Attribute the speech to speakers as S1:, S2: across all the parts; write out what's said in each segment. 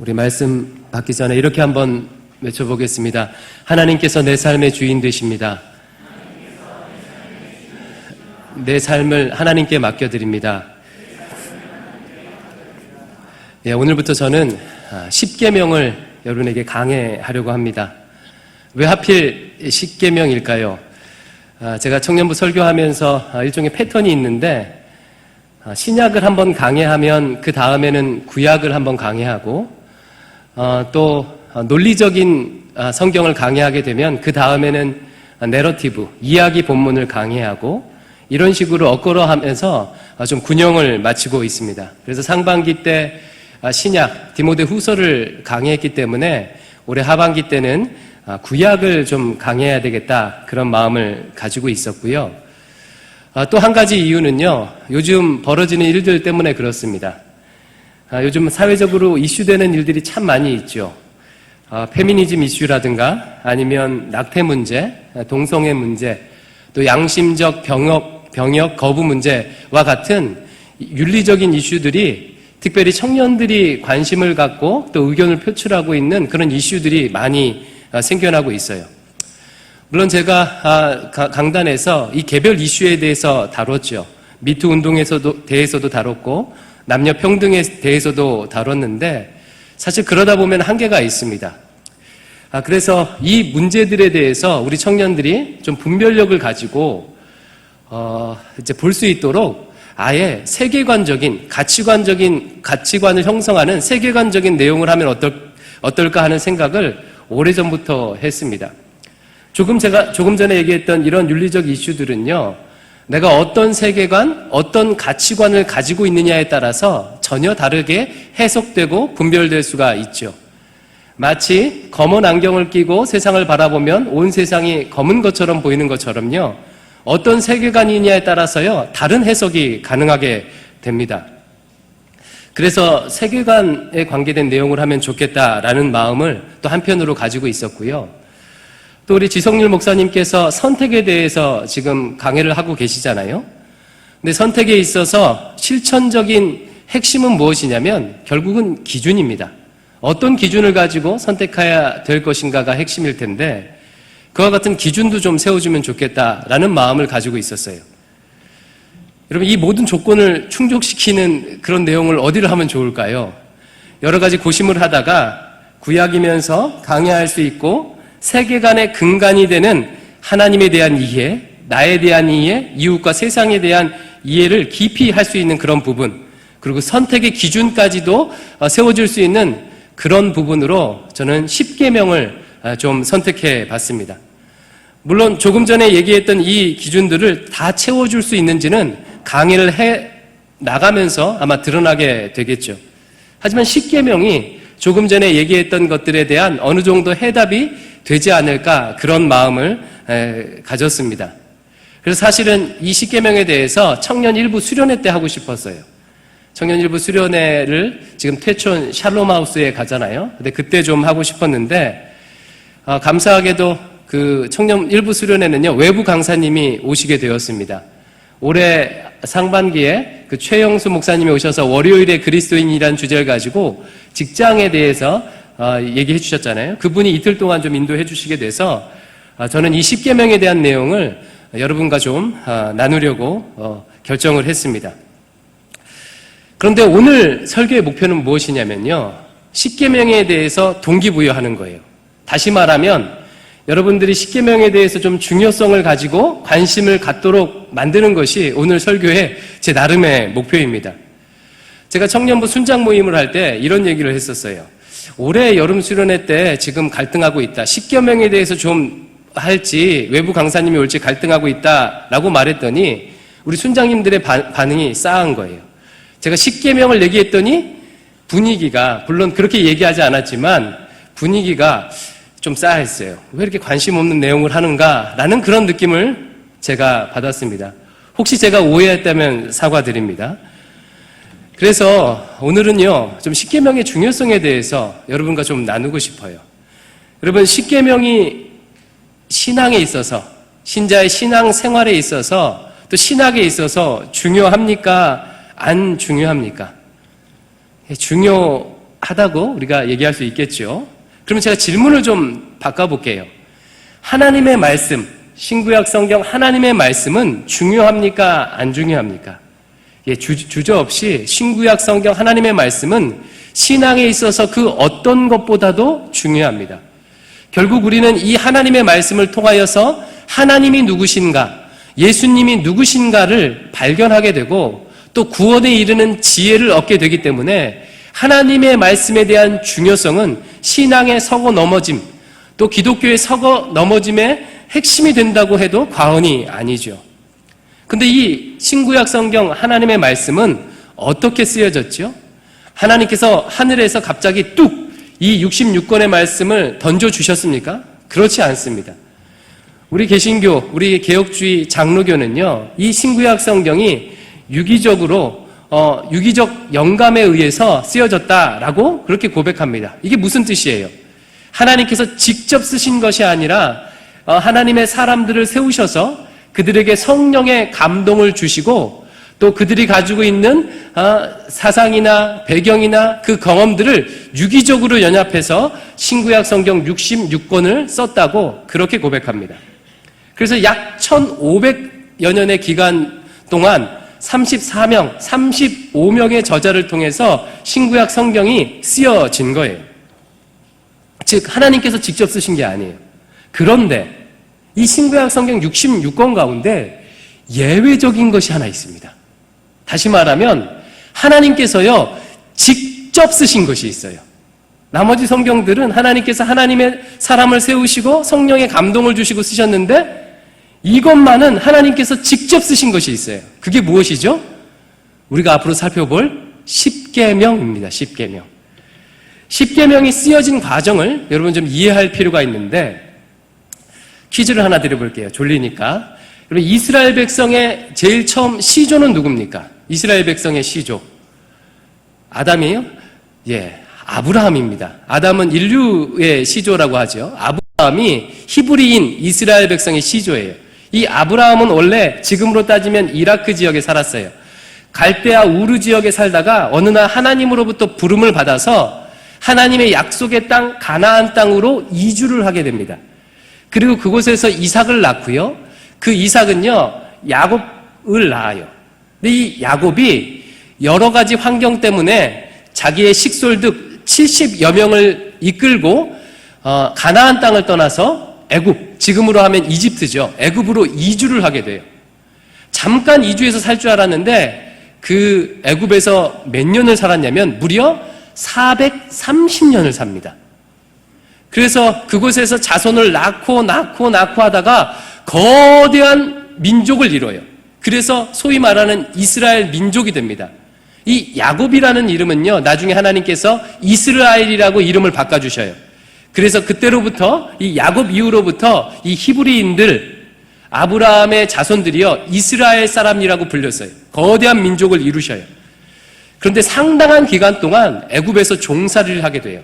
S1: 우리 말씀 받기 전에 이렇게 한번 외쳐보겠습니다. 하나님께서 내 삶의 주인 되십니다. 내 삶을 하나님께 맡겨드립니다. 예, 오늘부터 저는 10계명을 여러분에게 강해하려고 합니다. 왜 하필 10계명일까요? 제가 청년부 설교하면서 일종의 패턴이 있는데 신약을 한번 강해하면 그 다음에는 구약을 한번 강해하고 또 논리적인 성경을 강해하게 되면 그 다음에는 내러티브, 이야기 본문을 강해하고 이런 식으로 엇걸어하면서 좀 균형을 맞추고 있습니다. 그래서 상반기 때 신약, 디모데 후서를 강해했기 때문에 올해 하반기 때는 구약을 좀 강해야 되겠다 그런 마음을 가지고 있었고요. 또 한 가지 이유는요, 요즘 벌어지는 일들 때문에 그렇습니다. 요즘 사회적으로 이슈되는 일들이 참 많이 있죠. 페미니즘 이슈라든가 아니면 낙태 문제, 동성애 문제, 또 양심적 병역 거부 문제와 같은 윤리적인 이슈들이 특별히 청년들이 관심을 갖고 또 의견을 표출하고 있는 그런 이슈들이 많이 생겨나고 있어요. 물론 제가 강단에서 이 개별 이슈에 대해서 다뤘죠. 미투 운동에 대해서도 다뤘고 남녀 평등에 대해서도 다뤘는데 사실 그러다 보면 한계가 있습니다. 그래서 이 문제들에 대해서 우리 청년들이 좀 분별력을 가지고 이제 볼 수 있도록 아예 세계관적인 가치관을 형성하는 세계관적인 내용을 하면 어떨까 하는 생각을 오래전부터 했습니다. 조금 전에 얘기했던 이런 윤리적 이슈들은요, 내가 어떤 세계관, 어떤 가치관을 가지고 있느냐에 따라서 전혀 다르게 해석되고 분별될 수가 있죠. 마치 검은 안경을 끼고 세상을 바라보면 온 세상이 검은 것처럼 보이는 것처럼요, 어떤 세계관이냐에 따라서요, 다른 해석이 가능하게 됩니다. 그래서 세계관에 관계된 내용을 하면 좋겠다라는 마음을 또 한편으로 가지고 있었고요. 또 우리 지성률 목사님께서 선택에 대해서 지금 강해를 하고 계시잖아요. 근데 선택에 있어서 실천적인 핵심은 무엇이냐면 결국은 기준입니다. 어떤 기준을 가지고 선택해야 될 것인가가 핵심일 텐데 그와 같은 기준도 좀 세워주면 좋겠다라는 마음을 가지고 있었어요. 여러분, 이 모든 조건을 충족시키는 그런 내용을 어디를 하면 좋을까요? 여러 가지 고심을 하다가 구약이면서 강해할 수 있고 세계관의 근간이 되는 하나님에 대한 이해, 나에 대한 이해, 이웃과 세상에 대한 이해를 깊이 할 수 있는 그런 부분, 그리고 선택의 기준까지도 세워줄 수 있는 그런 부분으로 저는 10계명을 좀 선택해 봤습니다. 물론 조금 전에 얘기했던 이 기준들을 다 채워줄 수 있는지는 강의를 해 나가면서 아마 드러나게 되겠죠. 하지만 10계명이 조금 전에 얘기했던 것들에 대한 어느 정도 해답이 되지 않을까 그런 마음을 가졌습니다. 그래서 사실은 이 10계명에 대해서 청년 일부 수련회 때 하고 싶었어요. 청년 일부 수련회를 지금 태촌 샬롬하우스에 가잖아요. 근데 그때 좀 하고 싶었는데 감사하게도 그 청년 일부 수련회는요, 외부 강사님이 오시게 되었습니다. 올해 상반기에 그 최영수 목사님이 오셔서 월요일에 그리스도인이라는 주제를 가지고 직장에 대해서 얘기해 주셨잖아요. 그분이 이틀 동안 좀 인도해 주시게 돼서 저는 이 10계명에 대한 내용을 여러분과 좀 나누려고 결정을 했습니다. 그런데 오늘 설교의 목표는 무엇이냐면요, 10계명에 대해서 동기부여하는 거예요. 다시 말하면 여러분들이 10계명에 대해서 좀 중요성을 가지고 관심을 갖도록 만드는 것이 오늘 설교의 제 나름의 목표입니다. 제가 청년부 순장 모임을 할 때 이런 얘기를 했었어요. 올해 여름 수련회 때 지금 갈등하고 있다. 10계명에 대해서 좀 할지 외부 강사님이 올지 갈등하고 있다라고 말했더니 우리 순장님들의 반응이 싸한 거예요. 제가 10계명을 얘기했더니 분위기가, 물론 그렇게 얘기하지 않았지만 분위기가 좀 싸했어요. 왜 이렇게 관심 없는 내용을 하는가라는 그런 느낌을 제가 받았습니다. 혹시 제가 오해했다면 사과드립니다. 그래서 오늘은요, 좀 10계명의 중요성에 대해서 여러분과 좀 나누고 싶어요. 여러분, 10계명이 신앙에 있어서, 신자의 신앙 생활에 있어서, 또 신학에 있어서 중요합니까? 안 중요합니까? 중요한 하다고 우리가 얘기할 수 있겠죠. 그러면 제가 질문을 좀 바꿔볼게요. 하나님의 말씀, 신구약 성경 하나님의 말씀은 중요합니까? 안 중요합니까? 예, 주저없이 신구약 성경 하나님의 말씀은 신앙에 있어서 그 어떤 것보다도 중요합니다. 결국 우리는 이 하나님의 말씀을 통하여서 하나님이 누구신가, 예수님이 누구신가를 발견하게 되고 또 구원에 이르는 지혜를 얻게 되기 때문에 하나님의 말씀에 대한 중요성은 신앙의 서거 넘어짐, 또 기독교의 서거 넘어짐의 핵심이 된다고 해도 과언이 아니죠. 근데 이 신구약 성경 하나님의 말씀은 어떻게 쓰여졌죠? 하나님께서 하늘에서 갑자기 뚝 이 66권의 말씀을 던져주셨습니까? 그렇지 않습니다. 우리 개신교, 우리 개혁주의 장로교는요, 이 신구약 성경이 유기적 영감에 의해서 쓰여졌다라고 그렇게 고백합니다. 이게 무슨 뜻이에요? 하나님께서 직접 쓰신 것이 아니라 하나님의 사람들을 세우셔서 그들에게 성령의 감동을 주시고 또 그들이 가지고 있는 사상이나 배경이나 그 경험들을 유기적으로 연합해서 신구약 성경 66권을 썼다고 그렇게 고백합니다. 그래서 약 1500여 년의 기간 동안 34명, 35명의 저자를 통해서 신구약 성경이 쓰여진 거예요. 즉 하나님께서 직접 쓰신 게 아니에요. 그런데 이 신구약 성경 66권 가운데 예외적인 것이 하나 있습니다. 다시 말하면 하나님께서요 직접 쓰신 것이 있어요. 나머지 성경들은 하나님께서 하나님의 사람을 세우시고 성령의 감동을 주시고 쓰셨는데 이것만은 하나님께서 직접 쓰신 것이 있어요. 그게 무엇이죠? 우리가 앞으로 살펴볼 십계명입니다. 십계명. 십계명이 쓰여진 과정을 여러분 좀 이해할 필요가 있는데 퀴즈를 하나 드려볼게요. 졸리니까. 여러분 이스라엘 백성의 제일 처음 시조는 누굽니까? 이스라엘 백성의 시조. 아담이에요? 예, 아브라함입니다. 아담은 인류의 시조라고 하죠. 아브라함이 히브리인 이스라엘 백성의 시조예요. 이 아브라함은 원래 지금으로 따지면 이라크 지역에 살았어요. 갈대아 우르 지역에 살다가 어느 날 하나님으로부터 부름을 받아서 하나님의 약속의 땅 가나안 땅으로 이주를 하게 됩니다. 그리고 그곳에서 이삭을 낳고요. 그 이삭은요 야곱을 낳아요. 근데 이 야곱이 여러 가지 환경 때문에 자기의 식솔득 70여 명을 이끌고 가나안 땅을 떠나서 애굽, 지금으로 하면 이집트죠. 애굽으로 이주를 하게 돼요. 잠깐 이주해서 살 줄 알았는데 그 애굽에서 몇 년을 살았냐면 무려 430년을 삽니다. 그래서 그곳에서 자손을 낳고 하다가 거대한 민족을 이뤄요. 그래서 소위 말하는 이스라엘 민족이 됩니다. 이 야곱이라는 이름은요, 나중에 하나님께서 이스라엘이라고 이름을 바꿔주셔요. 그래서 그때로부터 이 야곱 이후로부터 이 히브리인들, 아브라함의 자손들이요 이스라엘 사람이라고 불렸어요. 거대한 민족을 이루셔요. 그런데 상당한 기간 동안 애굽에서 종살이를 하게 돼요.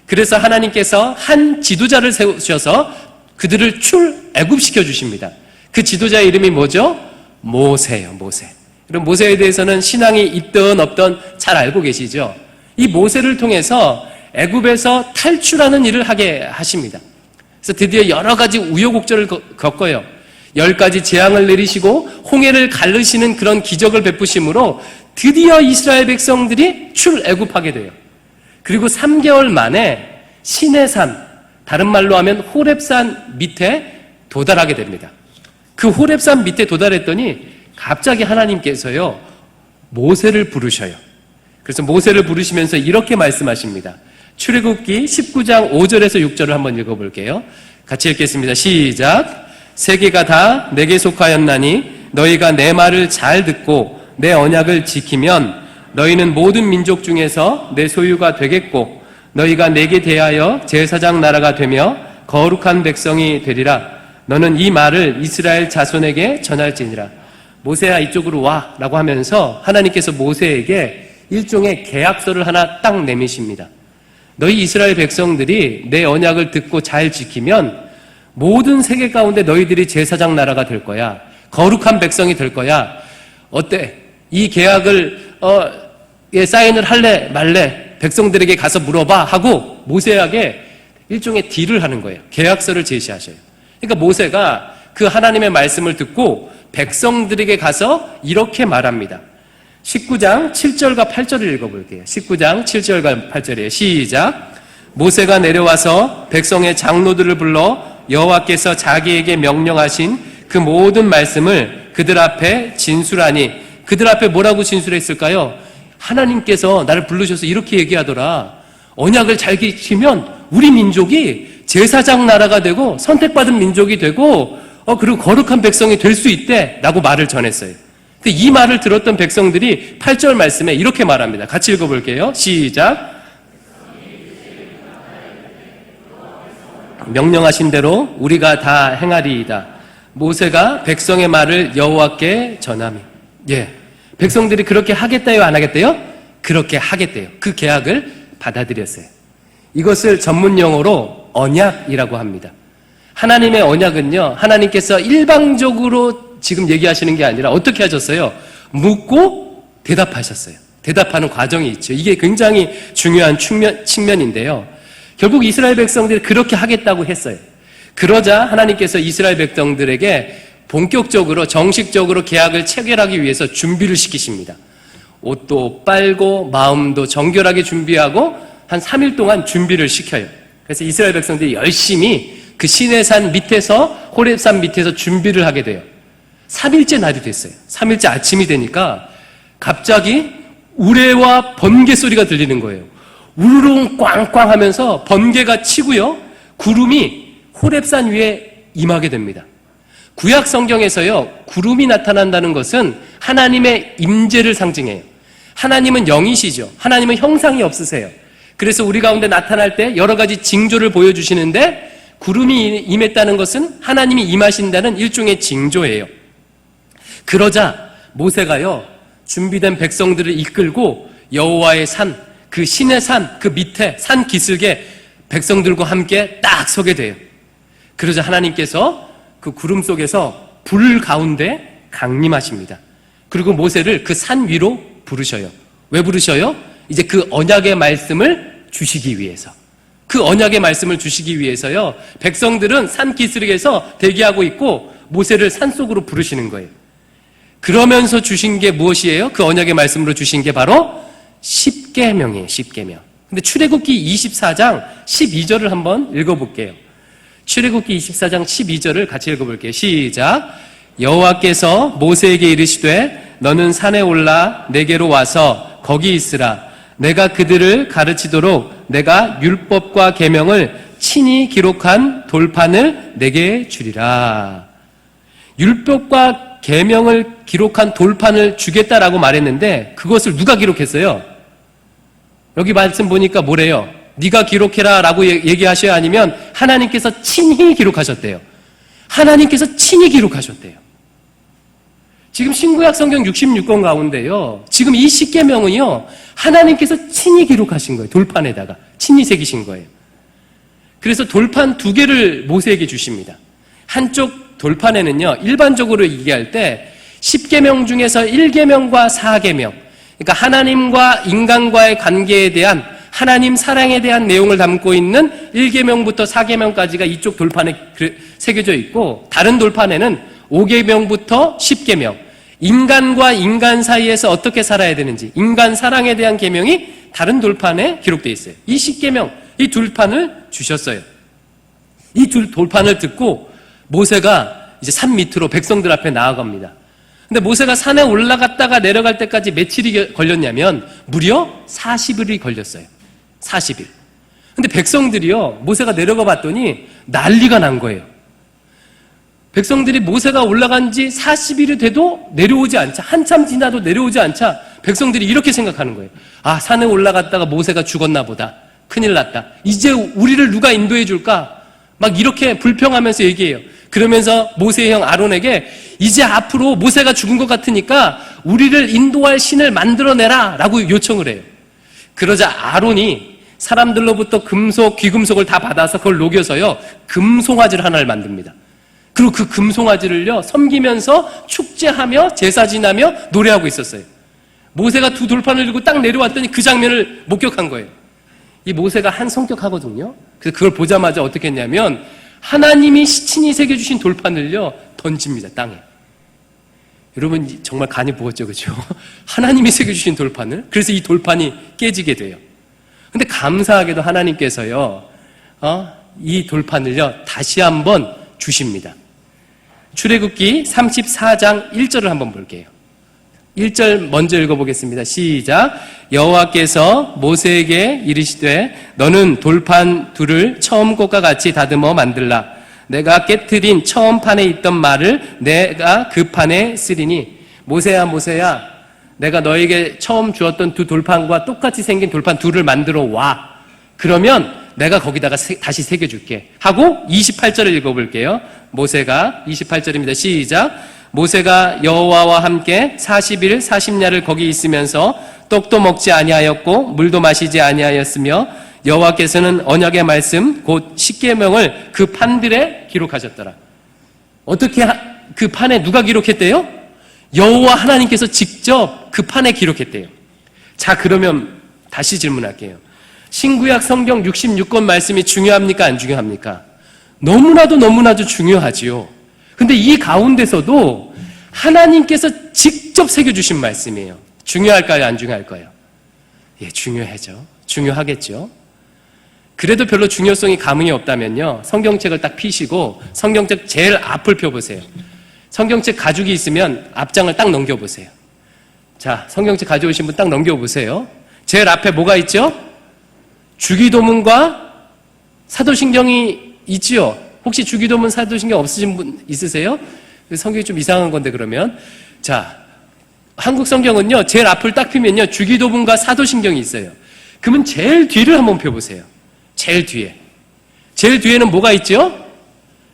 S1: 그래서 하나님께서 한 지도자를 세우셔서 그들을 출애굽시켜 주십니다. 그 지도자의 이름이 뭐죠? 모세예요. 모세. 그럼 모세에 대해서는 신앙이 있든 없든 잘 알고 계시죠? 이 모세를 통해서 애굽에서 탈출하는 일을 하게 하십니다. 그래서 드디어 여러 가지 우여곡절을 겪어요. 10가지 재앙을 내리시고 홍해를 가르시는 그런 기적을 베푸심으로 드디어 이스라엘 백성들이 출애굽하게 돼요. 그리고 3개월 만에 시내산, 다른 말로 하면 호렙산 밑에 도달하게 됩니다. 그 호렙산 밑에 도달했더니 갑자기 하나님께서요 모세를 부르셔요. 그래서 모세를 부르시면서 이렇게 말씀하십니다. 출애굽기 19장 5절에서 6절을 한번 읽어볼게요. 같이 읽겠습니다. 시작. 세계가 다 내게 속하였나니 너희가 내 말을 잘 듣고 내 언약을 지키면 너희는 모든 민족 중에서 내 소유가 되겠고 너희가 내게 대하여 제사장 나라가 되며 거룩한 백성이 되리라. 너는 이 말을 이스라엘 자손에게 전할지니라. 모세야 이쪽으로 와 라고 하면서 하나님께서 모세에게 일종의 계약서를 하나 딱 내미십니다. 너희 이스라엘 백성들이 내 언약을 듣고 잘 지키면 모든 세계 가운데 너희들이 제사장 나라가 될 거야. 거룩한 백성이 될 거야. 어때? 이 계약을 사인을 할래 말래? 백성들에게 가서 물어봐 하고 모세에게 일종의 딜을 하는 거예요. 계약서를 제시하셔요. 그러니까 모세가 그 하나님의 말씀을 듣고 백성들에게 가서 이렇게 말합니다. 19장 7절과 8절을 읽어볼게요. 19장 7절과 8절이에요. 시작. 모세가 내려와서 백성의 장로들을 불러 여호와께서 자기에게 명령하신 그 모든 말씀을 그들 앞에 진술하니, 그들 앞에 뭐라고 진술했을까요? 하나님께서 나를 부르셔서 이렇게 얘기하더라. 언약을 잘 지키면 우리 민족이 제사장 나라가 되고 선택받은 민족이 되고 그리고 거룩한 백성이 될 수 있대 라고 말을 전했어요. 근데 이 말을 들었던 백성들이 8절 말씀에 이렇게 말합니다. 같이 읽어볼게요. 시작. 명령하신 대로 우리가 다 행하리이다. 모세가 백성의 말을 여호와께 전하며, 백성들이 그렇게 하겠다요, 안 하겠대요? 그렇게 하겠대요. 그 계약을 받아들였어요. 이것을 전문 용어로 언약이라고 합니다. 하나님의 언약은요, 하나님께서 일방적으로 지금 얘기하시는 게 아니라 어떻게 하셨어요? 묻고 대답하셨어요. 대답하는 과정이 있죠. 이게 굉장히 중요한 측면인데요. 결국 이스라엘 백성들이 그렇게 하겠다고 했어요. 그러자 하나님께서 이스라엘 백성들에게 본격적으로 정식적으로 계약을 체결하기 위해서 준비를 시키십니다. 옷도 빨고 마음도 정결하게 준비하고 한 3일 동안 준비를 시켜요. 그래서 이스라엘 백성들이 열심히 그 시내산 밑에서, 호렙산 밑에서 준비를 하게 돼요. 3일째 날이 됐어요. 3일째 아침이 되니까 갑자기 우레와 번개 소리가 들리는 거예요. 우르릉 꽝꽝 하면서 번개가 치고요, 구름이 호렙산 위에 임하게 됩니다. 구약 성경에서요, 구름이 나타난다는 것은 하나님의 임재를 상징해요. 하나님은 영이시죠. 하나님은 형상이 없으세요. 그래서 우리 가운데 나타날 때 여러 가지 징조를 보여주시는데, 구름이 임했다는 것은 하나님이 임하신다는 일종의 징조예요. 그러자 모세가요, 준비된 백성들을 이끌고 여호와의 산, 그 신의 산, 그 밑에 산 기슭에 백성들과 함께 딱 서게 돼요. 그러자 하나님께서 그 구름 속에서 불 가운데 강림하십니다. 그리고 모세를 그 산 위로 부르셔요. 왜 부르셔요? 이제 그 언약의 말씀을 주시기 위해서. 그 언약의 말씀을 주시기 위해서요, 백성들은 산 기슭에서 대기하고 있고 모세를 산속으로 부르시는 거예요. 그러면서 주신 게 무엇이에요? 그 언약의 말씀으로 주신 게 바로 십계명이에요. 십계명. 근데 출애굽기 24장 12절을 한번 읽어볼게요. 출애굽기 24장 12절을 같이 읽어볼게요. 시작. 여호와께서 모세에게 이르시되 너는 산에 올라 내게로 와서 거기 있으라. 내가 그들을 가르치도록 내가 율법과 계명을 친히 기록한 돌판을 내게 주리라. 율법과 계명을 기록한 돌판을 주겠다라고 말했는데 그것을 누가 기록했어요? 여기 말씀 보니까 뭐래요? 네가 기록해라 라고 얘기하셔야, 아니면 하나님께서 친히 기록하셨대요. 하나님께서 친히 기록하셨대요. 지금 신구약 성경 66권 가운데요, 지금 이 십계명은요, 하나님께서 친히 기록하신 거예요. 돌판에다가 친히 새기신 거예요. 그래서 돌판 2개를 모세에게 주십니다. 한쪽 돌판에는요, 일반적으로 얘기할 때 십계명 중에서 1계명과 4계명, 그러니까 하나님과 인간과의 관계에 대한, 하나님 사랑에 대한 내용을 담고 있는 1계명부터 4계명까지가 이쪽 돌판에 새겨져 있고, 다른 돌판에는 5계명부터 10계명, 인간과 인간 사이에서 어떻게 살아야 되는지, 인간 사랑에 대한 계명이 다른 돌판에 기록되어 있어요. 이 10계명, 이 돌판을 주셨어요. 이 돌판을 듣고 모세가 이제 산 밑으로 백성들 앞에 나아갑니다. 근데 모세가 산에 올라갔다가 내려갈 때까지 며칠이 걸렸냐면 무려 40일이 걸렸어요. 40일. 근데 백성들이요, 모세가 내려가 봤더니 난리가 난 거예요. 백성들이 모세가 올라간 지 40일이 돼도 내려오지 않자, 한참 지나도 내려오지 않자 백성들이 이렇게 생각하는 거예요. 아, 산에 올라갔다가 모세가 죽었나 보다. 큰일 났다. 이제 우리를 누가 인도해 줄까? 막 이렇게 불평하면서 얘기해요. 그러면서 모세의 형 아론에게 이제 앞으로 모세가 죽은 것 같으니까 우리를 인도할 신을 만들어내라 라고 요청을 해요. 그러자 아론이 사람들로부터 금속, 귀금속을 다 받아서 그걸 녹여서요, 금송아지를 하나를 만듭니다. 그리고 그 금송아지를요, 섬기면서 축제하며 제사 지나며 노래하고 있었어요. 모세가 두 돌판을 들고 딱 내려왔더니 그 장면을 목격한 거예요. 이 모세가 한 성격하거든요. 그래서 그걸 보자마자 어떻게 했냐면 하나님이 친히 새겨주신 돌판을요 던집니다, 땅에. 여러분 정말 간이 부었죠, 그렇죠? 하나님이 새겨주신 돌판을. 그래서 이 돌판이 깨지게 돼요. 근데 감사하게도 하나님께서요 이 돌판을요 다시 한번 주십니다. 출애굽기 34장 1절을 한번 볼게요. 1절 먼저 읽어보겠습니다. 시작. 여호와께서 모세에게 이르시되 너는 돌판 둘을 처음 것과 같이 다듬어 만들라. 내가 깨트린 처음 판에 있던 말을 내가 그 판에 쓰리니. 모세야 모세야, 내가 너에게 처음 주었던 두 돌판과 똑같이 생긴 돌판 둘을 만들어 와. 그러면 내가 거기다가 다시 새겨줄게 하고 28절을 읽어볼게요. 모세가 28절입니다. 시작. 모세가 여호와와 함께 40일 40야를 거기 있으면서 떡도 먹지 아니하였고 물도 마시지 아니하였으며 여호와께서는 언약의 말씀 곧 십계명을 그 판들에 기록하셨더라. 어떻게 그 판에 누가 기록했대요? 여호와 하나님께서 직접 그 판에 기록했대요. 자, 그러면 다시 질문할게요. 신구약 성경 66권 말씀이 중요합니까? 안 중요합니까? 너무나도 중요하지요. 근데 이 가운데서도 하나님께서 직접 새겨주신 말씀이에요. 중요할까요? 안 중요할까요? 예, 중요하겠죠. 그래도 별로 중요성이 감흥이 없다면요, 성경책을 딱 피시고 성경책 제일 앞을 펴보세요. 성경책 가죽이 있으면 앞장을 딱 넘겨보세요. 자, 성경책 가져오신 분 딱 넘겨보세요. 제일 앞에 뭐가 있죠? 주기도문과 사도신경이 있지요. 혹시 주기도문 사도신경 없으신 분 있으세요? 성경이 좀 이상한 건데 그러면. 자, 한국 성경은요 제일 앞을 딱 펴면요 주기도문과 사도신경이 있어요. 그러면 제일 뒤를 한번 펴보세요. 제일 뒤에는 뭐가 있죠?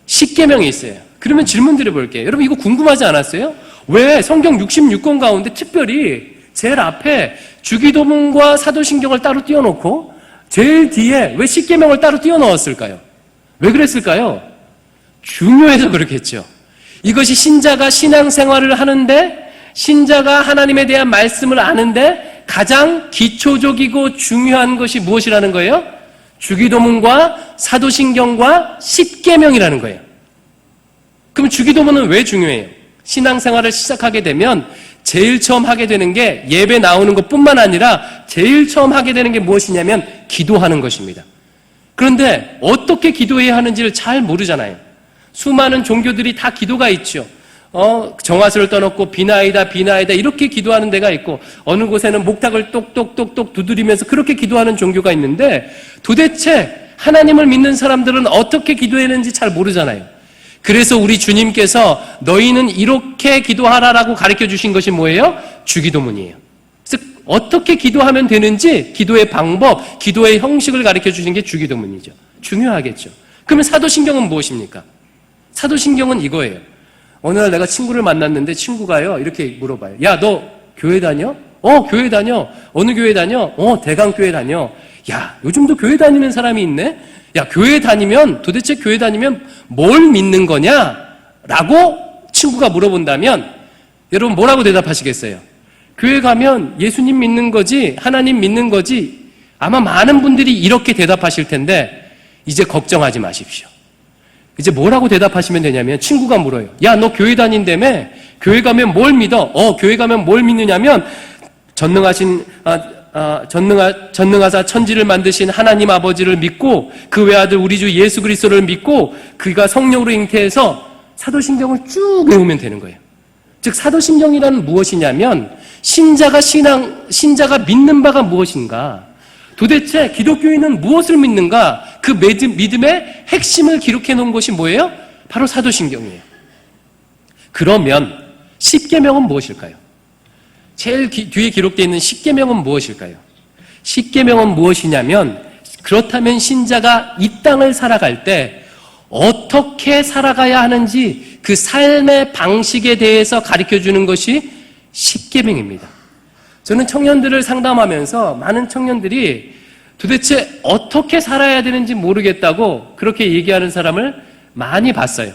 S1: 십계명이 있어요. 그러면 질문 드려볼게요. 여러분 이거 궁금하지 않았어요? 왜 성경 66권 가운데 특별히 제일 앞에 주기도문과 사도신경을 따로 띄워놓고 제일 뒤에 왜 십계명을 따로 띄워넣었을까요? 왜 그랬을까요? 중요해서 그렇겠죠. 이것이 신자가 신앙생활을 하는데, 신자가 하나님에 대한 말씀을 아는데 가장 기초적이고 중요한 것이 무엇이라는 거예요? 주기도문과 사도신경과 십계명이라는 거예요. 그럼 주기도문은 왜 중요해요? 신앙생활을 시작하게 되면 제일 처음 하게 되는 게 예배 나오는 것뿐만 아니라 제일 처음 하게 되는 게 무엇이냐면 기도하는 것입니다. 그런데 어떻게 기도해야 하는지를 잘 모르잖아요. 수많은 종교들이 다 기도가 있죠. 정화수를 떠놓고 비나이다 이렇게 기도하는 데가 있고, 어느 곳에는 목탁을 똑똑똑똑 두드리면서 그렇게 기도하는 종교가 있는데 도대체 하나님을 믿는 사람들은 어떻게 기도했는지 잘 모르잖아요. 그래서 우리 주님께서 너희는 이렇게 기도하라라고 가르쳐 주신 것이 뭐예요? 주기도문이에요. 그래서 어떻게 기도하면 되는지 기도의 방법, 기도의 형식을 가르쳐 주신 게 주기도문이죠. 중요하겠죠. 그러면 사도신경은 무엇입니까? 사도신경은 이거예요. 어느 날 내가 친구를 만났는데 친구가요 이렇게 물어봐요. 야, 너 교회 다녀? 교회 다녀. 어느 교회 다녀? 대강교회 다녀. 야, 요즘도 교회 다니는 사람이 있네? 야, 도대체 교회 다니면 뭘 믿는 거냐? 라고 친구가 물어본다면 여러분 뭐라고 대답하시겠어요? 교회 가면 예수님 믿는 거지, 하나님 믿는 거지. 아마 많은 분들이 이렇게 대답하실 텐데 이제 걱정하지 마십시오. 이제 뭐라고 대답하시면 되냐면, 친구가 물어요. 야, 너 교회 다닌다며? 교회 가면 뭘 믿어? 교회 가면 뭘 믿느냐면 전능하사 천지를 만드신 하나님 아버지를 믿고 그 외아들 우리 주 예수 그리스도를 믿고 그가 성령으로 잉태해서 사도신경을 쭉 외우면 되는 거예요. 즉 사도신경이란 무엇이냐면 신자가 믿는 바가 무엇인가, 도대체 기독교인은 무엇을 믿는가, 그 믿음의 핵심을 기록해 놓은 것이 뭐예요? 바로 사도신경이에요. 그러면 십계명은 무엇일까요? 제일 뒤에 기록되어 있는 십계명은 무엇일까요? 십계명은 무엇이냐면, 그렇다면 신자가 이 땅을 살아갈 때 어떻게 살아가야 하는지 그 삶의 방식에 대해서 가르쳐주는 것이 십계명입니다. 저는 청년들을 상담하면서 많은 청년들이 도대체 어떻게 살아야 되는지 모르겠다고 그렇게 얘기하는 사람을 많이 봤어요.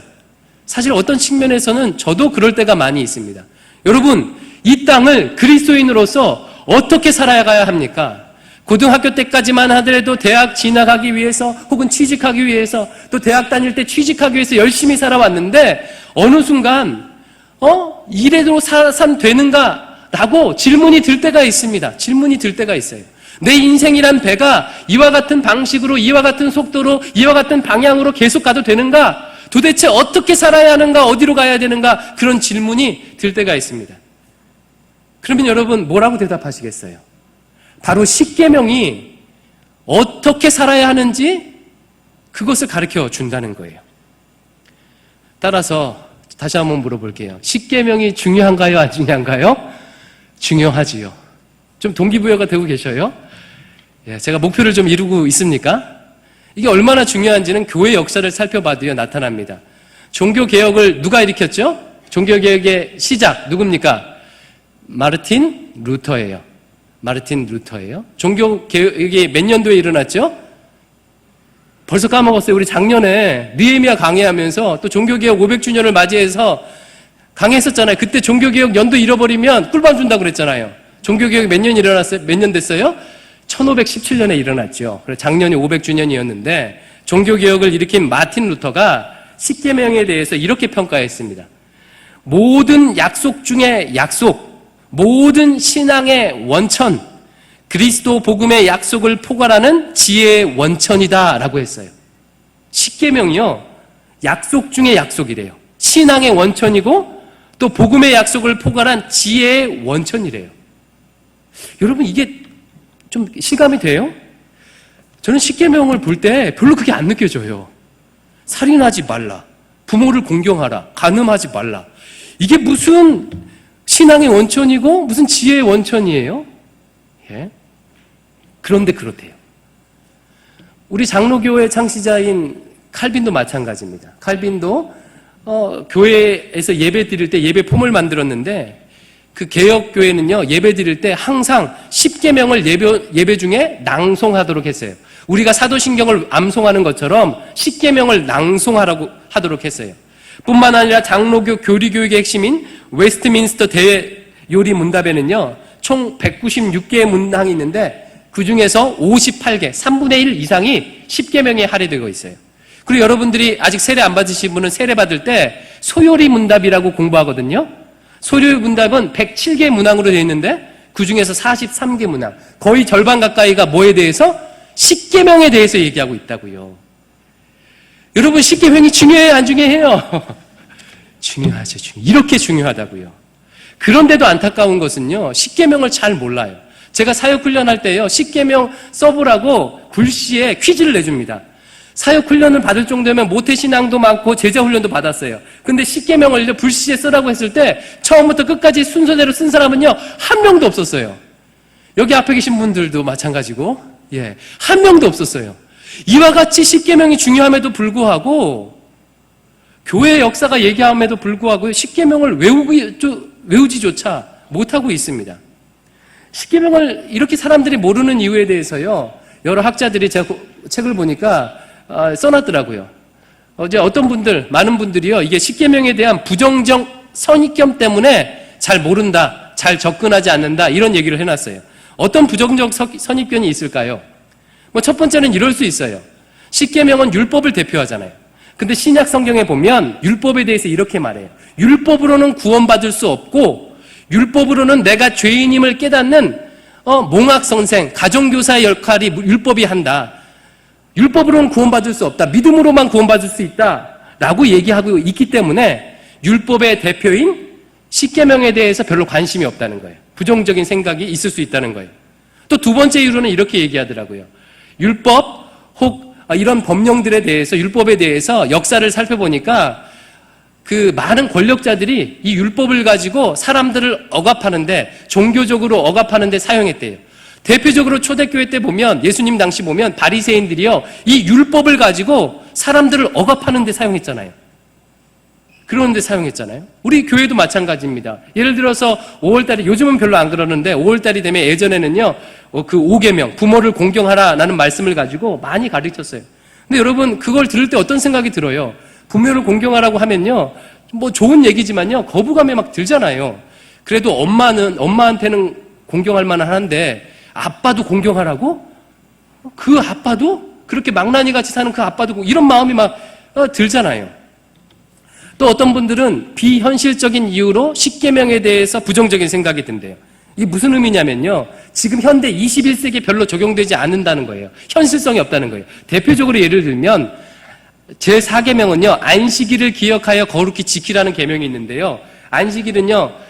S1: 사실 어떤 측면에서는 저도 그럴 때가 많이 있습니다. 여러분, 이 땅을 그리스도인으로서 어떻게 살아가야 합니까? 고등학교 때까지만 하더라도 대학 진학하기 위해서 혹은 취직하기 위해서 또 대학 다닐 때 취직하기 위해서 열심히 살아왔는데 어느 순간 이래도 살아선 되는가? 라고 질문이 들 때가 있습니다. 질문이 들 때가 있어요. 내 인생이란 배가 이와 같은 방식으로 이와 같은 속도로 이와 같은 방향으로 계속 가도 되는가? 도대체 어떻게 살아야 하는가? 어디로 가야 되는가? 그런 질문이 들 때가 있습니다. 그러면 여러분 뭐라고 대답하시겠어요? 바로 십계명이 어떻게 살아야 하는지 그것을 가르쳐 준다는 거예요. 따라서 다시 한번 물어볼게요. 십계명이 중요한가요? 안 중요한가요? 중요하지요. 좀 동기부여가 되고 계셔요? 예, 제가 목표를 좀 이루고 있습니까? 이게 얼마나 중요한지는 교회 역사를 살펴봐도요 나타납니다. 종교개혁을 누가 일으켰죠? 종교개혁의 시작 누굽니까? 마르틴 루터예요. 마르틴 루터예요. 종교개혁이 몇 년도에 일어났죠? 벌써 까먹었어요. 우리 작년에 느헤미야 강해하면서 또 종교개혁 500주년을 맞이해서 강해했었잖아요. 그때 종교개혁 연도 잃어버리면 꿀밤 준다고 그랬잖아요. 종교개혁이 몇 년 일어났어요? 몇 년 됐어요? 1517년에 일어났죠. 그래서 작년이 500주년이었는데 종교개혁을 일으킨 마틴 루터가 십계명에 대해서 이렇게 평가했습니다. 모든 약속 중에 약속, 모든 신앙의 원천, 그리스도 복음의 약속을 포괄하는 지혜의 원천이다 라고 했어요. 십계명이요 약속 중에 약속이래요. 신앙의 원천이고 또 복음의 약속을 포괄한 지혜의 원천이래요. 여러분 이게 좀 실감이 돼요? 저는 십계명을 볼 때 별로 그게 안 느껴져요. 살인하지 말라, 부모를 공경하라, 간음하지 말라. 이게 무슨 신앙의 원천이고 무슨 지혜의 원천이에요? 예? 그런데 그렇대요. 우리 장로교회 창시자인 칼빈도 마찬가지입니다. 칼빈도 교회에서 예배 드릴 때 예배 폼을 만들었는데 그 개혁교회는요 예배 드릴 때 항상 십계명을 예배 중에 낭송하도록 했어요. 우리가 사도신경을 암송하는 것처럼 십계명을 낭송하라고 하도록 했어요. 뿐만 아니라 장로교 교리교육의 핵심인 웨스트민스터 대요리 문답에는요 총 196개의 문항이 있는데 그 중에서 58개, 3분의 1 이상이 십계명에 할애되고 있어요. 그리고 여러분들이 아직 세례 안 받으신 분은 세례 받을 때 소요리 문답이라고 공부하거든요. 소요리 문답은 107개 문항으로 되어 있는데 그 중에서 43개 문항, 거의 절반 가까이가 뭐에 대해서? 십계명에 대해서 얘기하고 있다고요. 여러분 십계명이 중요해요? 안 중요해요? 중요하죠. 이렇게 중요하다고요. 그런데도 안타까운 것은요 십계명을 잘 몰라요. 제가 사역훈련할 때요 십계명 써보라고 불시에 퀴즈를 내줍니다. 사역훈련을 받을 정도면 모태신앙도 많고 제자훈련도 받았어요. 근데 십계명을 불시에 쓰라고 했을 때 처음부터 끝까지 순서대로 쓴 사람은요 한 명도 없었어요. 여기 앞에 계신 분들도 마찬가지고 한 명도 없었어요. 이와 같이 십계명이 중요함에도 불구하고 교회의 역사가 얘기함에도 불구하고 십계명을 외우지조차 못하고 있습니다. 십계명을 이렇게 사람들이 모르는 이유에 대해서요 여러 학자들이 제가 책을 보니까 써놨더라고요. 어제 어떤 분들, 많은 분들이요 이게 십계명에 대한 부정적 선입견 때문에 잘 모른다, 잘 접근하지 않는다 이런 얘기를 해놨어요. 어떤 부정적 선입견이 있을까요? 첫 번째는 이럴 수 있어요. 십계명은 율법을 대표하잖아요. 근데 신약 성경에 보면 율법에 대해서 이렇게 말해요. 율법으로는 구원받을 수 없고 율법으로는 내가 죄인임을 깨닫는 몽학선생, 가정교사의 역할이 율법이 한다. 율법으로는 구원받을 수 없다. 믿음으로만 구원받을 수 있다. 라고 얘기하고 있기 때문에 율법의 대표인 십계명에 대해서 별로 관심이 없다는 거예요. 부정적인 생각이 있을 수 있다는 거예요. 또 두 번째 이유로는 이렇게 얘기하더라고요. 율법 혹 이런 법령들에 대해서 율법에 대해서 역사를 살펴보니까 그 많은 권력자들이 이 율법을 가지고 사람들을 억압하는데 종교적으로 억압하는데 사용했대요. 대표적으로 초대교회 때 보면 예수님 당시 보면 바리새인들이요 이 율법을 가지고 사람들을 억압하는 데 사용했잖아요. 그런 데 사용했잖아요. 우리 교회도 마찬가지입니다. 예를 들어서 5월달에 요즘은 별로 안 그러는데 5월달이 되면 예전에는요 그 5계명 부모를 공경하라라는 말씀을 가지고 많이 가르쳤어요. 근데 여러분 그걸 들을 때 어떤 생각이 들어요? 부모를 공경하라고 하면요 뭐 좋은 얘기지만요 거부감이 막 들잖아요. 그래도 엄마한테는 공경할 만은 한데 아빠도 공경하라고? 그 아빠도? 그렇게 망나니 같이 사는 그 아빠도 이런 마음이 막 들잖아요. 또 어떤 분들은 비현실적인 이유로 십계명에 대해서 부정적인 생각이 든대요. 이게 무슨 의미냐면요. 지금 현대 21세기에 별로 적용되지 않는다는 거예요. 현실성이 없다는 거예요. 대표적으로 예를 들면 제4계명은요. 안식일을 기억하여 거룩히 지키라는 계명이 있는데요. 안식일은요.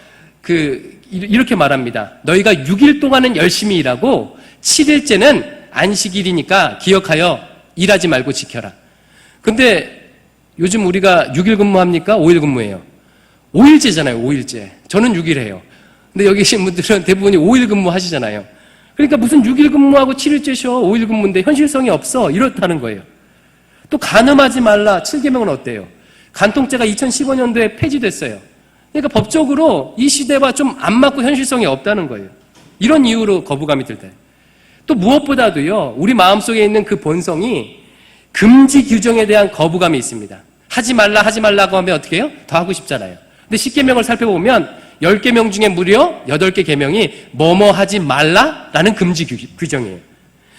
S1: 이렇게 말합니다. 너희가 6일 동안은 열심히 일하고 7일째는 안식일이니까 기억하여 일하지 말고 지켜라. 근데 요즘 우리가 6일 근무합니까? 5일 근무해요. 5일째잖아요. 5일째. 저는 6일 해요. 근데 여기 계신 분들은 대부분이 5일 근무 하시잖아요. 그러니까 무슨 6일 근무하고 7일째 쉬어 5일 근무인데 현실성이 없어. 이렇다는 거예요. 또 간음하지 말라. 7계명은 어때요? 간통죄가 2015년도에 폐지됐어요. 그러니까 법적으로 이 시대와 좀 안 맞고 현실성이 없다는 거예요. 이런 이유로 거부감이 들 때. 또 무엇보다도요. 우리 마음속에 있는 그 본성이 금지 규정에 대한 거부감이 있습니다. 하지 말라고 하면 어떻게 해요? 더 하고 싶잖아요. 근데 10계명을 살펴보면 10계명 중에 무려 8개 계명이 뭐뭐 하지 말라라는 금지 규정이에요.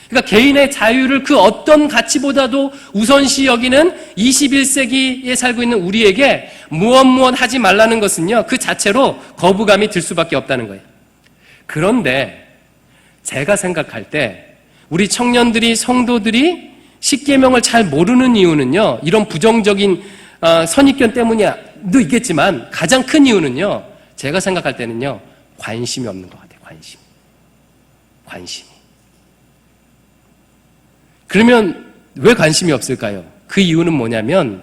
S1: 그러니까 개인의 자유를 그 어떤 가치보다도 우선시 여기는 21세기에 살고 있는 우리에게 무엇 하지 말라는 것은요. 그 자체로 거부감이 들 수밖에 없다는 거예요. 그런데 제가 생각할 때 우리 청년들이 성도들이 십계명을 잘 모르는 이유는요. 이런 부정적인 선입견 때문이도 있겠지만 가장 큰 이유는요. 제가 생각할 때는요. 관심이 없는 것 같아요. 관심이. 그러면 왜 관심이 없을까요? 그 이유는 뭐냐면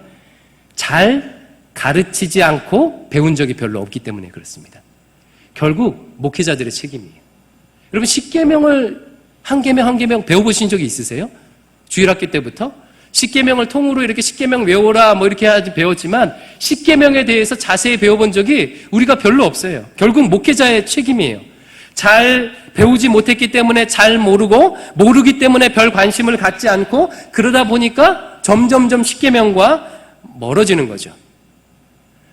S1: 잘 가르치지 않고 배운 적이 별로 없기 때문에 그렇습니다. 결국 목회자들의 책임이에요. 여러분 십계명을 한 계명 배워보신 적이 있으세요? 주일학기 때부터? 십계명을 통으로 이렇게 십계명 외워라 뭐 이렇게 하지 배웠지만 십계명에 대해서 자세히 배워본 적이 우리가 별로 없어요. 결국 목회자의 책임이에요. 잘 배우지 못했기 때문에 잘 모르기 때문에 별 관심을 갖지 않고 그러다 보니까 점점점 십계명과 멀어지는 거죠.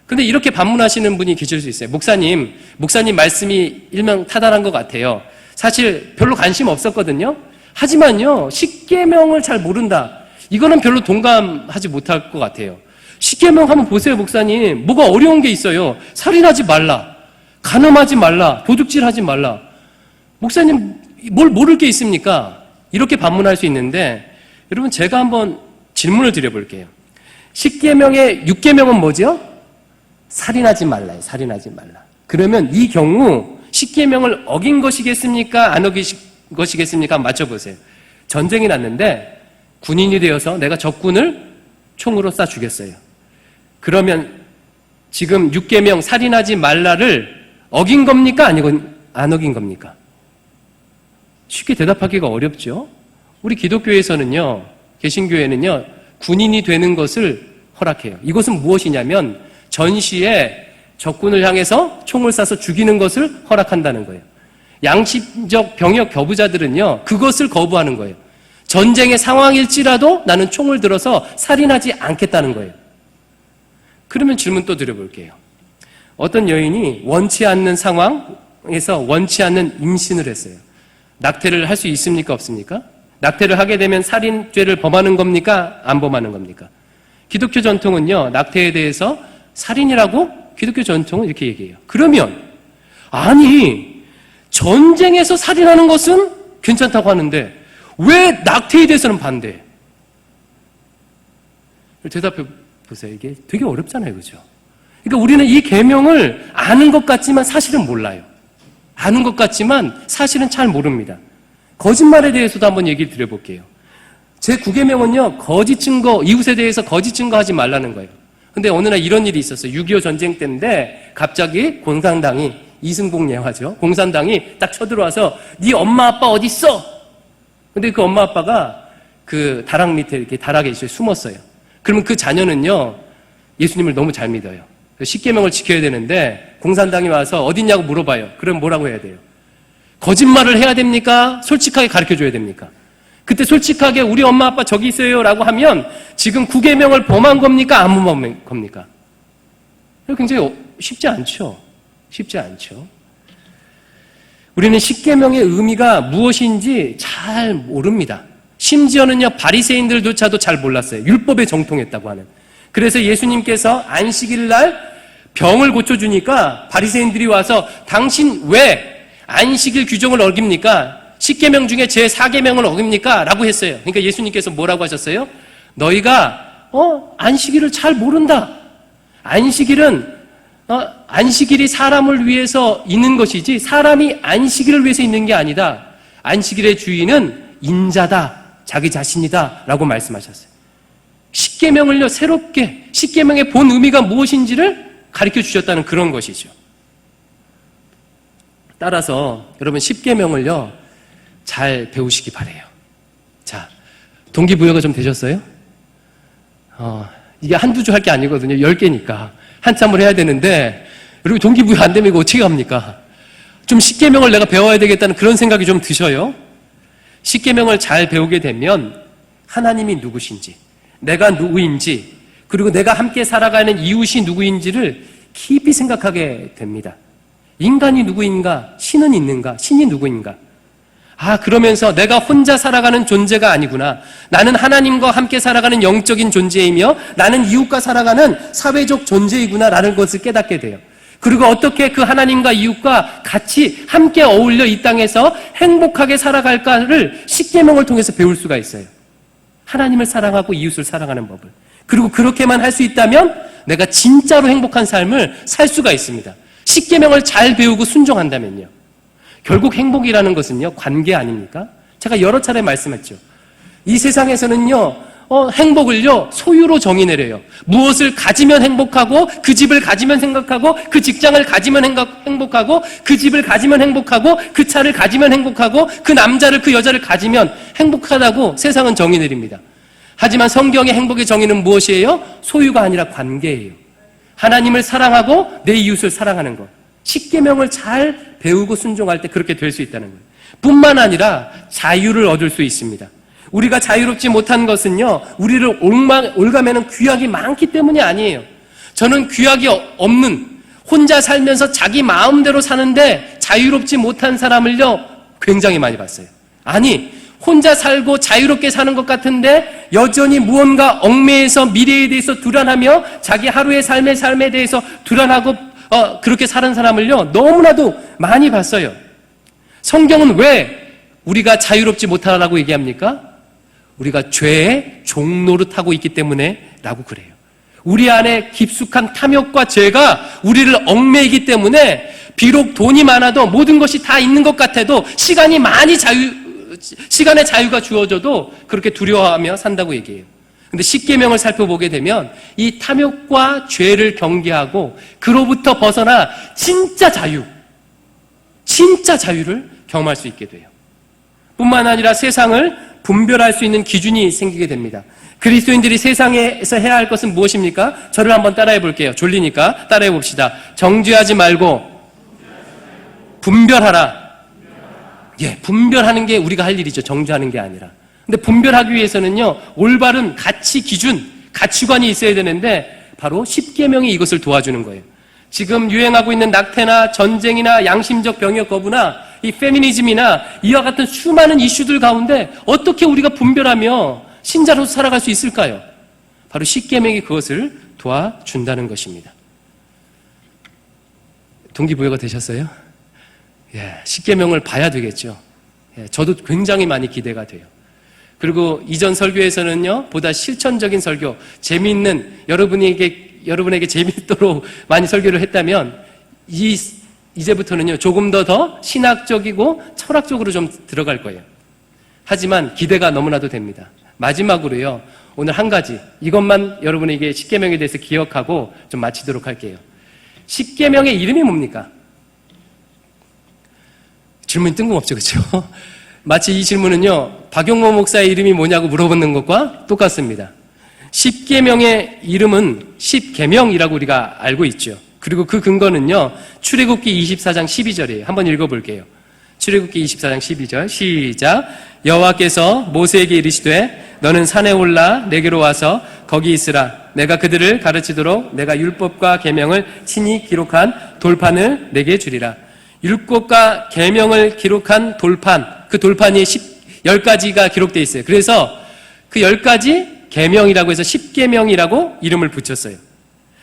S1: 근데 이렇게 반문하시는 분이 계실 수 있어요. 목사님 말씀이 일명타단한 것 같아요. 사실 별로 관심 없었거든요. 하지만요, 십계명을 잘 모른다. 이거는 별로 동감하지 못할 것 같아요. 십계명 한번 보세요, 목사님. 뭐가 어려운 게 있어요. 살인하지 말라. 간음하지 말라. 도둑질하지 말라. 목사님, 뭘 모를 게 있습니까? 이렇게 반문할 수 있는데, 여러분, 제가 한번 질문을 드려볼게요. 십계명의 6계명은 뭐죠? 살인하지 말라요. 살인하지 말라. 그러면 이 경우 십계명을 어긴 것이겠습니까? 안 어긴 것이겠습니까? 맞춰보세요. 전쟁이 났는데 군인이 되어서 내가 적군을 총으로 쏴 죽였어요. 그러면 지금 6계명 살인하지 말라를 어긴 겁니까? 아니고 안 어긴 겁니까? 쉽게 대답하기가 어렵죠. 우리 기독교에서는요, 개신교회는요, 군인이 되는 것을 허락해요. 이것은 무엇이냐면 전시에 적군을 향해서 총을 쏴서 죽이는 것을 허락한다는 거예요. 양심적 병역 거부자들은요, 그것을 거부하는 거예요. 전쟁의 상황일지라도 나는 총을 들어서 살인하지 않겠다는 거예요. 그러면 질문 또 드려볼게요. 어떤 여인이 원치 않는 상황에서 원치 않는 임신을 했어요. 낙태를 할 수 있습니까? 없습니까? 낙태를 하게 되면 살인죄를 범하는 겁니까? 안 범하는 겁니까? 기독교 전통은요, 낙태에 대해서 살인이라고 기독교 전통은 이렇게 얘기해요. 그러면 아니 전쟁에서 살인하는 것은 괜찮다고 하는데 왜 낙태에 대해서는 반대해? 대답해 보세요. 이게 되게 어렵잖아요. 그죠? 그러니까 우리는 이 계명을 아는 것 같지만 사실은 몰라요. 아는 것 같지만 사실은 잘 모릅니다. 거짓말에 대해서도 한번 얘기를 드려볼게요. 제 9계명은요, 거짓 증거, 이웃에 대해서 거짓 증거하지 말라는 거예요. 근데 어느 날 이런 일이 있었어요. 6.25 전쟁 때인데 갑자기 공산당이, 이승복 예화죠. 공산당이 딱 쳐들어와서 네 엄마 아빠 어디 있어? 근데 그 엄마 아빠가 그 다락 밑에 이렇게 다락에 숨었어요. 그러면 그 자녀는요, 예수님을 너무 잘 믿어요. 십계명을 지켜야 되는데 공산당이 와서 어딨냐고 물어봐요. 그럼 뭐라고 해야 돼요? 거짓말을 해야 됩니까? 솔직하게 가르쳐줘야 됩니까? 그때 솔직하게 우리 엄마 아빠 저기 있어요 라고 하면 지금 9계명을 범한 겁니까? 안 범한 겁니까? 굉장히 쉽지 않죠. 쉽지 않죠. 우리는 십계명의 의미가 무엇인지 잘 모릅니다. 심지어는요, 바리새인들조차도 잘 몰랐어요. 율법에 정통했다고 하는. 그래서 예수님께서 안식일 날 병을 고쳐주니까 바리새인들이 와서 당신 왜 안식일 규정을 어깁니까? 십계명 중에 제 4계명을 어깁니까? 라고 했어요. 그러니까 예수님께서 뭐라고 하셨어요? 너희가 안식일을 잘 모른다. 안식일이 사람을 위해서 있는 것이지 사람이 안식일을 위해서 있는 게 아니다. 안식일의 주인은 인자다. 자기 자신이다. 라고 말씀하셨어요. 십계명을요, 새롭게 십계명의 본 의미가 무엇인지를 가르쳐 주셨다는 그런 것이죠. 따라서 여러분 십계명을요, 잘 배우시기 바래요. 자, 동기부여가 좀 되셨어요? 이게 한두 주 할 게 아니거든요. 10개니까. 한참을 해야 되는데, 여러분 동기부여 안 되면 이거 어떻게 합니까? 좀 십계명을 내가 배워야 되겠다는 그런 생각이 좀 드셔요. 십계명을 잘 배우게 되면 하나님이 누구신지, 내가 누구인지, 그리고 내가 함께 살아가는 이웃이 누구인지를 깊이 생각하게 됩니다. 인간이 누구인가? 신은 있는가? 신이 누구인가? 그러면서 내가 혼자 살아가는 존재가 아니구나. 나는 하나님과 함께 살아가는 영적인 존재이며 나는 이웃과 살아가는 사회적 존재이구나 라는 것을 깨닫게 돼요. 그리고 어떻게 그 하나님과 이웃과 같이 함께 어울려 이 땅에서 행복하게 살아갈까를 십계명을 통해서 배울 수가 있어요. 하나님을 사랑하고 이웃을 사랑하는 법을. 그리고 그렇게만 할 수 있다면 내가 진짜로 행복한 삶을 살 수가 있습니다. 십계명을 잘 배우고 순종한다면요. 결국 행복이라는 것은요, 관계 아닙니까? 제가 여러 차례 말씀했죠. 이 세상에서는요, 행복을요, 소유로 정의 내려요. 무엇을 가지면 행복하고, 그 집을 가지면 생각하고, 그 직장을 가지면 행복하고, 그 집을 가지면 행복하고, 그 차를 가지면 행복하고, 그 남자를, 그 여자를 가지면 행복하다고 세상은 정의 내립니다. 하지만 성경의 행복의 정의는 무엇이에요? 소유가 아니라 관계예요. 하나님을 사랑하고 내 이웃을 사랑하는 것. 십계명을 잘 배우고 순종할 때 그렇게 될 수 있다는 거예요. 뿐만 아니라 자유를 얻을 수 있습니다. 우리가 자유롭지 못한 것은요, 우리를 올가매는 규약이 많기 때문이 아니에요. 저는 규약이 없는, 혼자 살면서 자기 마음대로 사는데 자유롭지 못한 사람을요, 굉장히 많이 봤어요. 아니, 혼자 살고 자유롭게 사는 것 같은데 여전히 무언가 얽매여서 미래에 대해서 불안하며 자기 하루의 삶에 대해서 불안하고 그렇게 사는 사람을요, 너무나도 많이 봤어요. 성경은 왜 우리가 자유롭지 못하다고 얘기합니까? 우리가 죄의 종노릇하고 있기 때문에 라고 그래요. 우리 안에 깊숙한 탐욕과 죄가 우리를 얽매이기 때문에 비록 돈이 많아도 모든 것이 다 있는 것 같아도 시간의 자유가 주어져도 그렇게 두려워하며 산다고 얘기해요. 근데 십계명을 살펴보게 되면 이 탐욕과 죄를 경계하고 그로부터 벗어나 진짜 자유를 경험할 수 있게 돼요. 뿐만 아니라 세상을 분별할 수 있는 기준이 생기게 됩니다. 그리스도인들이 세상에서 해야 할 것은 무엇입니까? 저를 한번 따라해 볼게요. 졸리니까 따라해 봅시다. 정죄하지 말고 분별하라. 분별하는 게 우리가 할 일이죠. 정죄하는 게 아니라. 근데 분별하기 위해서는요, 올바른 가치 기준, 가치관이 있어야 되는데 바로 십계명이 이것을 도와주는 거예요. 지금 유행하고 있는 낙태나 전쟁이나 양심적 병역 거부나 이 페미니즘이나 이와 같은 수많은 이슈들 가운데 어떻게 우리가 분별하며 신자로서 살아갈 수 있을까요? 바로 십계명이 그것을 도와준다는 것입니다. 동기부여가 되셨어요? 십계명을 봐야 되겠죠. 저도 굉장히 많이 기대가 돼요. 그리고 이전 설교에서는요, 보다 실천적인 설교, 재미있는, 여러분에게 재미있도록 많이 설교를 했다면, 이제부터는요, 조금 더 신학적이고 철학적으로 좀 들어갈 거예요. 하지만 기대가 너무나도 됩니다. 마지막으로요, 오늘 한 가지, 이것만 여러분에게 십계명에 대해서 기억하고 좀 마치도록 할게요. 십계명의 이름이 뭡니까? 질문이 뜬금없죠, 그렇죠? 마치 이 질문은요, 박용모 목사의 이름이 뭐냐고 물어보는 것과 똑같습니다. 십계명의 이름은 십계명이라고 우리가 알고 있죠. 그리고 그 근거는요, 출애굽기 24장 12절이에요. 한번 읽어볼게요. 출애굽기 24장 12절 시작. 여호와께서 모세에게 이르시되 너는 산에 올라 내게로 와서 거기 있으라. 내가 그들을 가르치도록 내가 율법과 계명을 친히 기록한 돌판을 내게 주리라. 율법과 계명을 기록한 돌판, 그 돌판이 10가지가 기록되어 있어요. 그래서 그 10가지 계명이라고 해서 10계명이라고 이름을 붙였어요.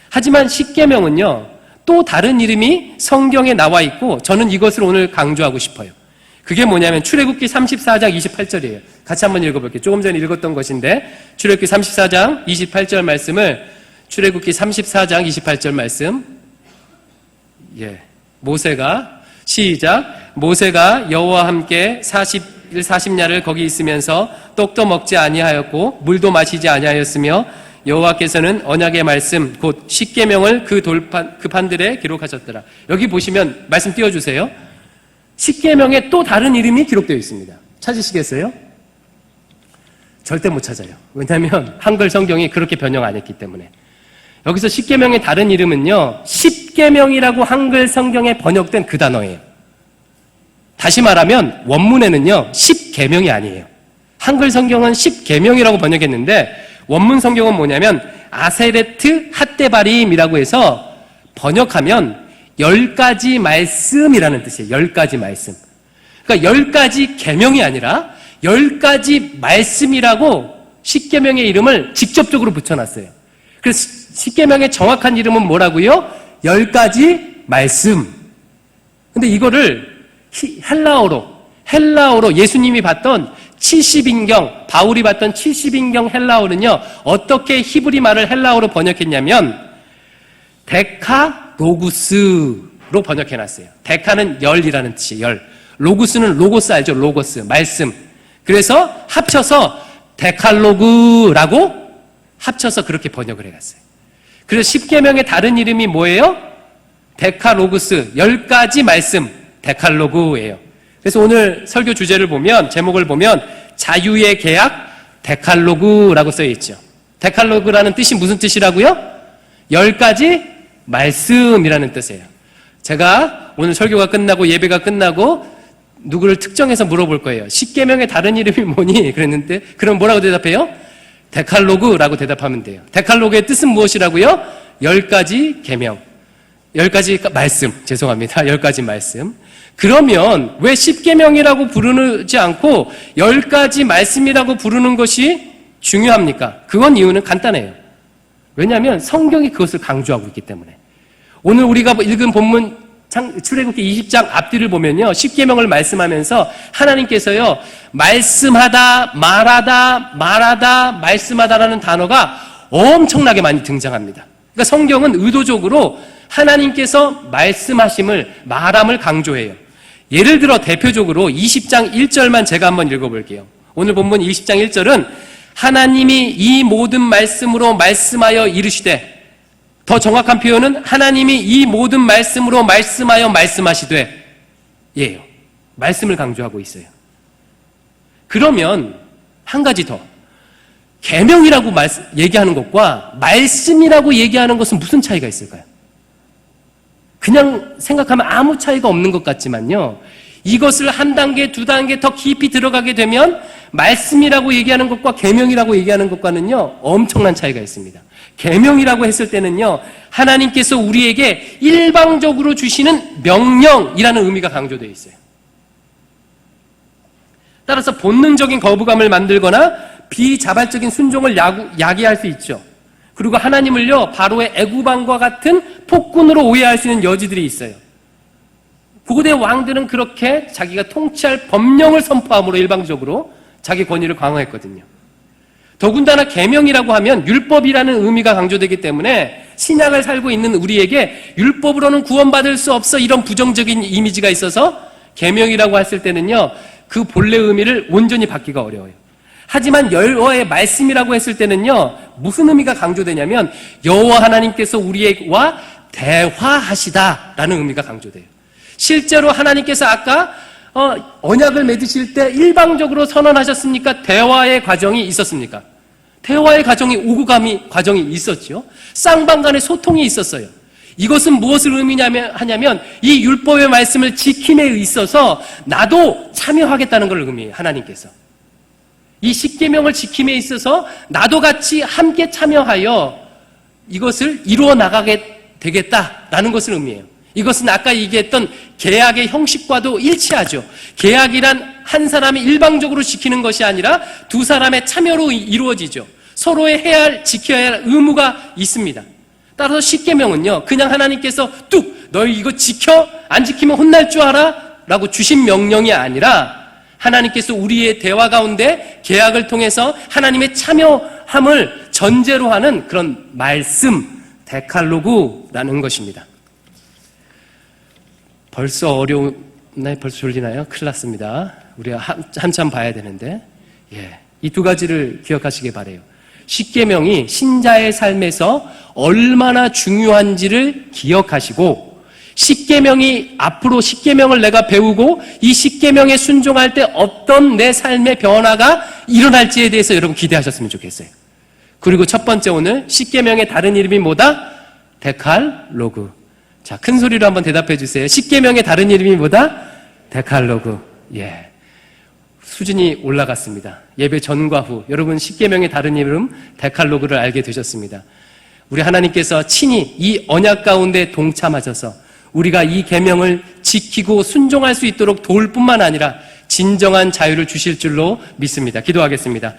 S1: 하지만 10계명은요, 또 다른 이름이 성경에 나와 있고 저는 이것을 오늘 강조하고 싶어요. 그게 뭐냐면 출애굽기 34장 28절이에요. 같이 한번 읽어볼게요. 조금 전에 읽었던 것인데 출애굽기 34장 28절 말씀을 출애굽기 34장 28절 말씀 모세가 시작 모세가 여호와와 함께 40일 40야를 거기 있으면서 떡도 먹지 아니하였고 물도 마시지 아니하였으며 여호와께서는 언약의 말씀 곧 십계명을 그 판들에 기록하셨더라. 여기 보시면 말씀 띄워주세요. 십계명에 또 다른 이름이 기록되어 있습니다. 찾으시겠어요? 절대 못 찾아요. 왜냐하면 한글 성경이 그렇게 변형 안 했기 때문에. 여기서 십계명의 다른 이름은요, 십계명이라고 한글 성경에 번역된 그 단어예요. 다시 말하면 원문에는요, 십계명이 아니에요. 한글 성경은 십계명이라고 번역했는데 원문 성경은 뭐냐면 아세레트 핫데바림이라고 해서 번역하면 10가지 말씀이라는 뜻이에요. 10가지 말씀. 그러니까 10가지 계명이 아니라 10가지 말씀이라고 십계명의 이름을 직접적으로 붙여놨어요. 그래서 십계명의 정확한 이름은 뭐라고요? 10가지 말씀. 근데 이거를 헬라어로 예수님이 봤던 70인경, 바울이 봤던 70인경 헬라어는요, 어떻게 히브리 말을 헬라어로 번역했냐면 데카로구스로 번역해놨어요. 데카는 열이라는 뜻이에요. 열. 로구스는 로고스 알죠? 로고스, 말씀. 그래서 합쳐서 데칼로그라고 합쳐서 그렇게 번역을 해갔어요. 그래서 십계명의 다른 이름이 뭐예요? 데카로구스, 10가지 말씀, 데칼로그예요. 그래서 오늘 설교 주제를 보면, 제목을 보면 자유의 계약 데칼로그라고 써있죠. 데칼로그라는 뜻이 무슨 뜻이라고요? 10가지 말씀이라는 뜻이에요. 제가 오늘 설교가 끝나고 예배가 끝나고 누구를 특정해서 물어볼 거예요. 십계명의 다른 이름이 뭐니? 그랬는데 그럼 뭐라고 대답해요? 데칼로그라고 대답하면 돼요. 데칼로그의 뜻은 무엇이라고요? 10가지 계명, 10가지 말씀, 죄송합니다. 10가지 말씀. 그러면 왜 십계명이라고 부르지 않고 10가지 말씀이라고 부르는 것이 중요합니까? 그건 이유는 간단해요. 왜냐하면 성경이 그것을 강조하고 있기 때문에. 오늘 우리가 읽은 본문 출애굽기 20장 앞뒤를 보면요, 십계명을 말씀하면서 하나님께서요, 말씀하다, 말하다, 말씀하다라는 단어가 엄청나게 많이 등장합니다. 그러니까 성경은 의도적으로 하나님께서 말씀하심을, 말함을 강조해요. 예를 들어 대표적으로 20장 1절만 제가 한번 읽어볼게요. 오늘 본문 20장 1절은 하나님이 이 모든 말씀으로 말씀하여 이르시되, 더 정확한 표현은 하나님이 이 모든 말씀으로 말씀하여 말씀하시되 예요. 말씀을 강조하고 있어요. 그러면 한 가지 더, 계명이라고 얘기하는 것과 말씀이라고 얘기하는 것은 무슨 차이가 있을까요? 그냥 생각하면 아무 차이가 없는 것 같지만요, 이것을 한 단계, 두 단계 더 깊이 들어가게 되면 말씀이라고 얘기하는 것과 계명이라고 얘기하는 것과는요, 엄청난 차이가 있습니다. 계명이라고 했을 때는요, 하나님께서 우리에게 일방적으로 주시는 명령이라는 의미가 강조되어 있어요. 따라서 본능적인 거부감을 만들거나 비자발적인 순종을 야기할 수 있죠. 그리고 하나님을요, 바로의 애구방과 같은 폭군으로 오해할 수 있는 여지들이 있어요. 고대 왕들은 그렇게 자기가 통치할 법령을 선포함으로 일방적으로 자기 권위를 강화했거든요. 더군다나 계명이라고 하면 율법이라는 의미가 강조되기 때문에 신약을 살고 있는 우리에게 율법으로는 구원받을 수 없어, 이런 부정적인 이미지가 있어서 계명이라고 했을 때는요, 그 본래 의미를 온전히 받기가 어려워요. 하지만 여호와의 말씀이라고 했을 때는요, 무슨 의미가 강조되냐면 여호와 하나님께서 우리와 대화하시다라는 의미가 강조돼요. 실제로 하나님께서 아까 언약을 맺으실 때 일방적으로 선언하셨습니까? 대화의 과정이 있었습니까? 대화의 오고 가미 과정이 있었죠. 쌍방 간의 소통이 있었어요. 이것은 무엇을 의미하냐면 이 율법의 말씀을 지킴에 있어서 나도 참여하겠다는 걸 의미해요. 하나님께서 이 십계명을 지킴에 있어서 나도 같이 함께 참여하여 이것을 이루어 나가게 되겠다라는 것을 의미해요. 이것은 아까 얘기했던 계약의 형식과도 일치하죠. 계약이란 한 사람이 일방적으로 지키는 것이 아니라 두 사람의 참여로 이루어지죠. 서로의 지켜야 할 의무가 있습니다. 따라서 십계명은요, 그냥 하나님께서 너희 이거 지켜? 안 지키면 혼날 줄 알아? 라고 주신 명령이 아니라 하나님께서 우리의 대화 가운데 계약을 통해서 하나님의 참여함을 전제로 하는 그런 말씀, 데칼로그라는 것입니다. 벌써 어려웠나요? 벌써 졸리나요? 큰일 났습니다. 우리가 한참 봐야 되는데, 이 두 가지를 기억하시기 바라요. 십계명이 신자의 삶에서 얼마나 중요한지를 기억하시고, 십계명이 앞으로 십계명을 내가 배우고 이 십계명에 순종할 때 어떤 내 삶의 변화가 일어날지에 대해서 여러분 기대하셨으면 좋겠어요. 그리고 첫 번째, 오늘 십계명의 다른 이름이 뭐다? 데칼로그. 자, 큰 소리로 한번 대답해 주세요. 십계명의 다른 이름이 뭐다? 데칼로그. 수준이 올라갔습니다. 예배 전과 후 여러분 십계명의 다른 이름 데칼로그를 알게 되셨습니다. 우리 하나님께서 친히 이 언약 가운데 동참하셔서 우리가 이 계명을 지키고 순종할 수 있도록 도울 뿐만 아니라 진정한 자유를 주실 줄로 믿습니다. 기도하겠습니다.